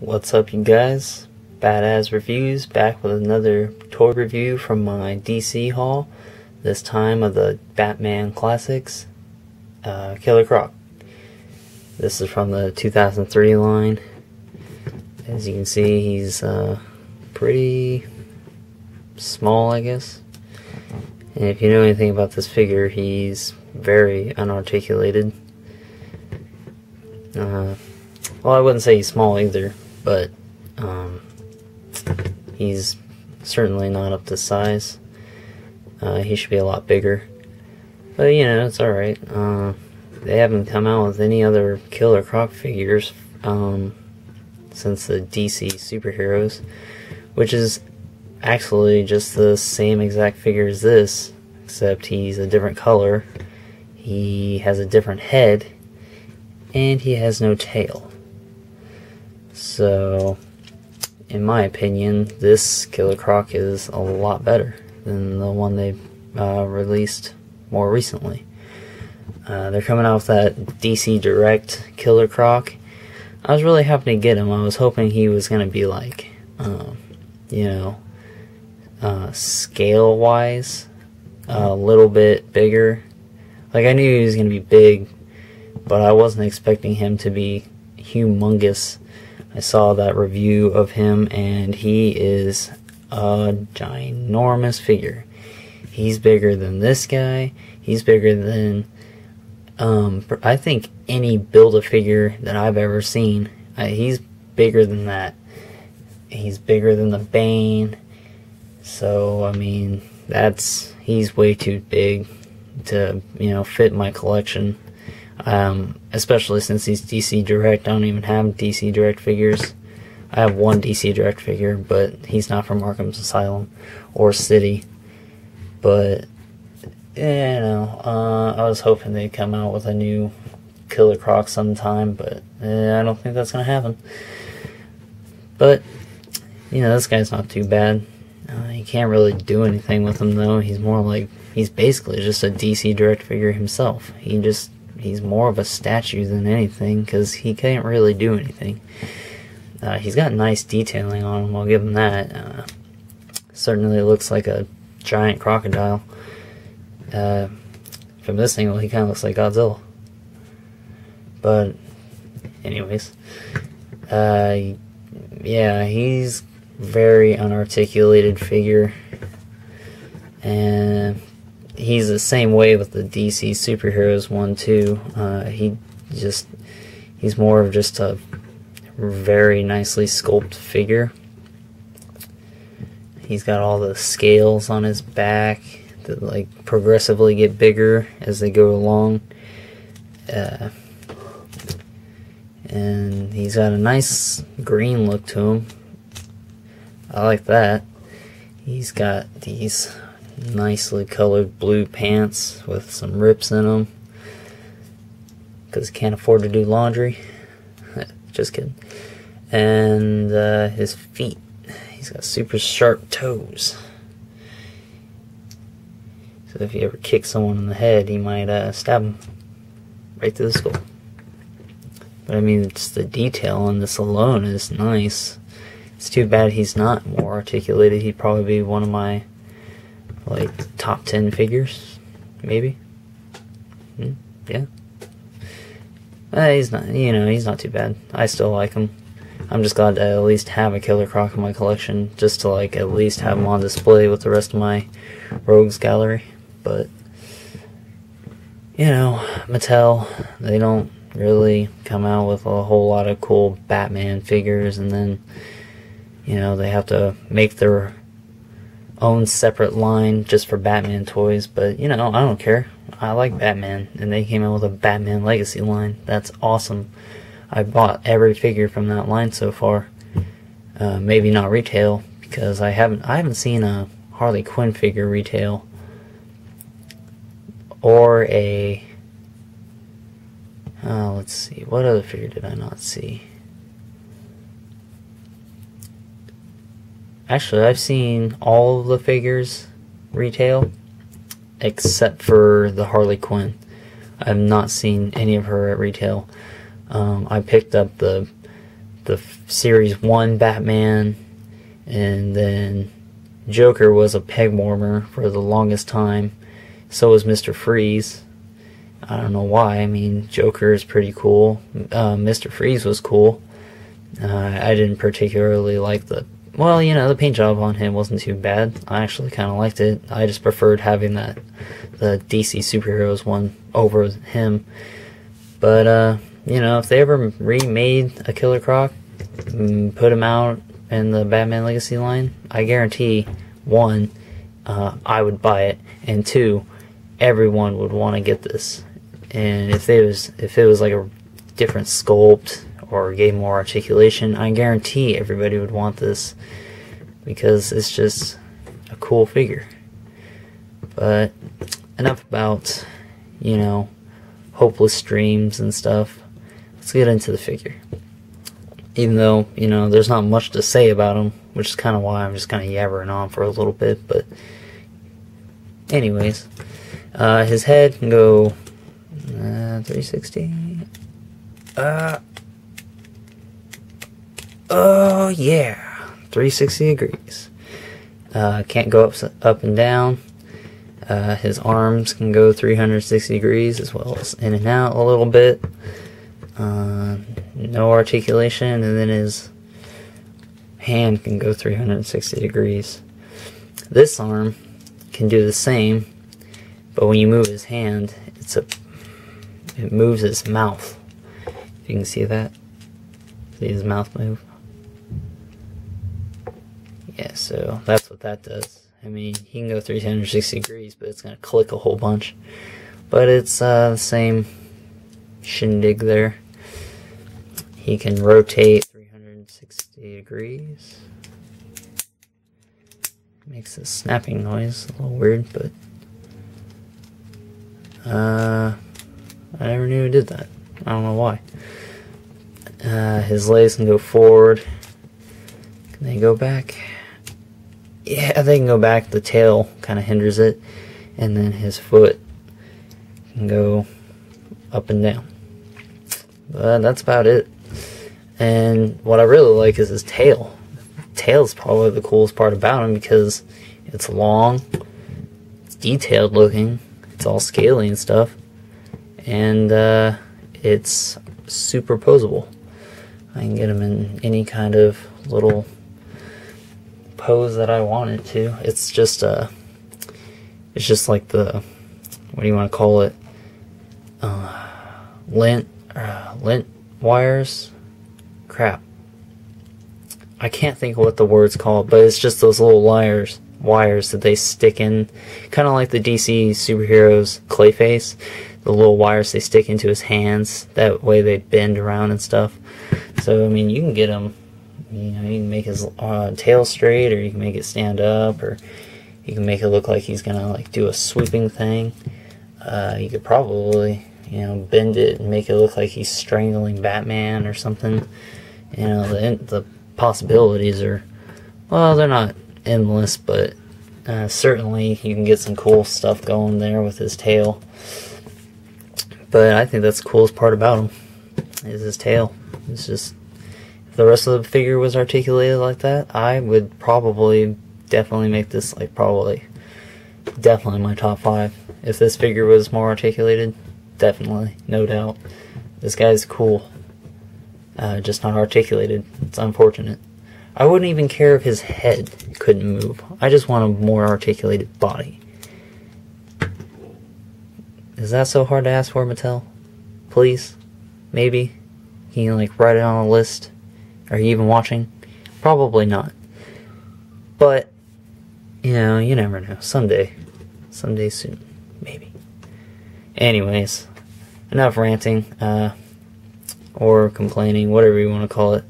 What's up, you guys? Badass Reviews back with another toy review from my DC haul, this time of the Batman Classics Killer Croc. This is from the 2003 line. As you can see, he's pretty small, I guess. And if you know anything about this figure, he's very unarticulated. Well, I wouldn't say he's small either, but he's certainly not up to size. He should be a lot bigger, but you know, it's alright. They haven't come out with any other Killer Croc figures since the DC superheroes, which is actually just the same exact figure as this, except he's a different color, he has a different head, and he has no tail. So, in my opinion, this Killer Croc is a lot better than the one they released more recently. They're coming out with that DC Direct Killer Croc. I was really happy to get him. I was hoping he was going to be like, you know, scale-wise, a little bit bigger. Like, I knew he was going to be big, but I wasn't expecting him to be humongous. I saw that review of him, and he is a ginormous figure. He's bigger than this guy. He's bigger than, I think, any Build-A-Figure that I've ever seen. He's bigger than that. He's bigger than the Bane. So, I mean, he's way too big to, you know, fit my collection. Especially since he's DC Direct. I don't even have DC Direct figures. I have one DC Direct figure, but he's not from Arkham's Asylum or City. But, you know, I was hoping they'd come out with a new Killer Croc sometime, but I don't think that's going to happen. But, you know, this guy's not too bad. You can't really do anything with him, though. He's basically just a DC Direct figure himself. He's more of a statue than anything, because he can't really do anything. He's got nice detailing on him, I'll give him that. Certainly looks like a giant crocodile. From this angle, he kind of looks like Godzilla. But, anyways. Yeah, he's very unarticulated figure. And he's the same way with the DC superheroes one too. He's more of just a very nicely sculpted figure. He's got all the scales on his back that like progressively get bigger as they go along. And he's got a nice green look to him. I like that. He's got these nicely colored blue pants with some rips in them because he can't afford to do laundry. Just kidding. And his feet, he's got super sharp toes, so if you ever kick someone in the head, he might stab him right through the skull. But I mean, it's the detail on this alone is nice. It's too bad he's not more articulated. He'd probably be one of my like top 10 figures, maybe. Yeah. He's not, you know, he's not too bad. I still like him. I'm just glad to at least have a Killer Croc in my collection, just to like at least have him on display with the rest of my Rogues gallery. But you know, Mattel, they don't really come out with a whole lot of cool Batman figures, and then you know, they have to make their own separate line just for Batman toys. But you know, I don't care. I like Batman, and they came out with a Batman Legacy line. That's awesome. I bought every figure from that line so far. Maybe not retail, because I haven't seen a Harley Quinn figure retail, or a let's see, what other figure did I not see? Actually, I've seen all of the figures retail, except for the Harley Quinn. I have not seen any of her at retail. I picked up the the Series 1 Batman, and then Joker was a peg warmer for the longest time. So was Mr. Freeze. I don't know why. I mean, Joker is pretty cool. Mr. Freeze was cool. I didn't particularly like the... Well, you know, the paint job on him wasn't too bad. I actually kind of liked it. I just preferred having the DC Superheroes one over him. But, you know, if they ever remade a Killer Croc, put him out in the Batman Legacy line, I guarantee, one, I would buy it, and two, everyone would want to get this. And if it was like a different sculpt or gave more articulation, I guarantee everybody would want this, because it's just a cool figure. But enough about, you know, hopeless dreams and stuff. Let's get into the figure. Even though, you know, there's not much to say about him, which is kind of why I'm just kind of yabbering on for a little bit. But anyways, his head can go 360. Oh yeah, 360 degrees. Can't go up and down. His arms can go 360 degrees, as well as in and out a little bit. No articulation, and then his hand can go 360 degrees. This arm can do the same, but when you move his hand, it moves his mouth. If you can see that, see his mouth move. Yeah, so that's what that does. I mean, he can go 360 degrees, but it's gonna click a whole bunch. But it's the same shindig there. He can rotate 360 degrees. Makes a snapping noise, a little weird, but I never knew he did that. I don't know why. His legs can go forward. Can they go back? Yeah, they can go back. The tail kind of hinders it. And then his foot can go up and down. But that's about it. And what I really like is his tail. Tail's probably the coolest part about him, because it's long, it's detailed looking, it's all scaly and stuff, and it's superposable. I can get him in any kind of little pose that I want it to. It's just like the, what do you want to call it? Lint wires. Crap. I can't think of what the word's called, but it's just those little wires that they stick in, kind of like the DC superheroes Clayface. The little wires they stick into his hands, that way they bend around and stuff. So I mean, you can get him, you know, you can make his tail straight, or you can make it stand up, or you can make it look like he's gonna like do a sweeping thing. You could probably, you know, bend it and make it look like he's strangling Batman or something. You know, the possibilities are, well, they're not endless, but certainly you can get some cool stuff going there with his tail. But I think that's the coolest part about him, is his tail. It's just, if the rest of the figure was articulated like that, I would probably definitely make this like definitely my top 5. If this figure was more articulated, definitely, no doubt. This guy's cool. Just not articulated. It's unfortunate. I wouldn't even care if his head couldn't move. I just want a more articulated body. Is that so hard to ask for, Mattel? Please? Maybe? Can you like write it on a list? Are you even watching? Probably not. But, you know, you never know. Someday. Someday soon. Maybe. Anyways, enough ranting. Or complaining, whatever you want to call it.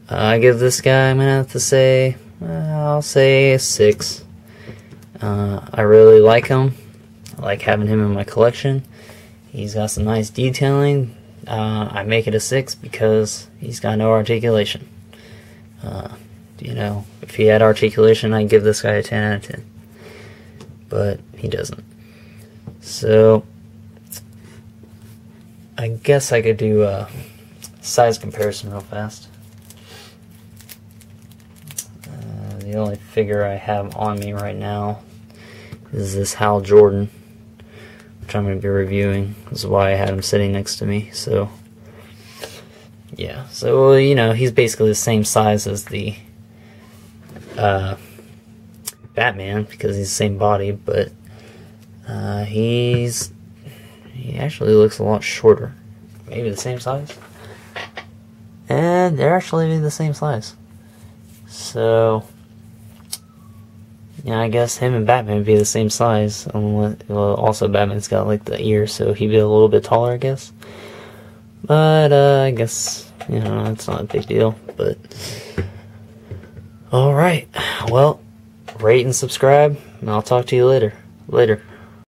I give this guy, I'm going to have to say, I'll say a 6. I really like him. I like having him in my collection. He's got some nice detailing. I make it a 6 because he's got no articulation. You know, if he had articulation, I'd give this guy a 10 out of 10. But he doesn't. So, I guess I could do a size comparison real fast. The only figure I have on me right now is this Hal Jordan, which I'm going to be reviewing. This is why I had him sitting next to me. So, yeah. So, you know, he's basically the same size as the Batman, because he's the same body, but he actually looks a lot shorter. Maybe the same size. And they're actually the same size. So, yeah, I guess him and Batman would be the same size. Well, also Batman's got like the ears, so he'd be a little bit taller, I guess. But I guess, you know, it's not a big deal. But alright, well, rate and subscribe, and I'll talk to you later.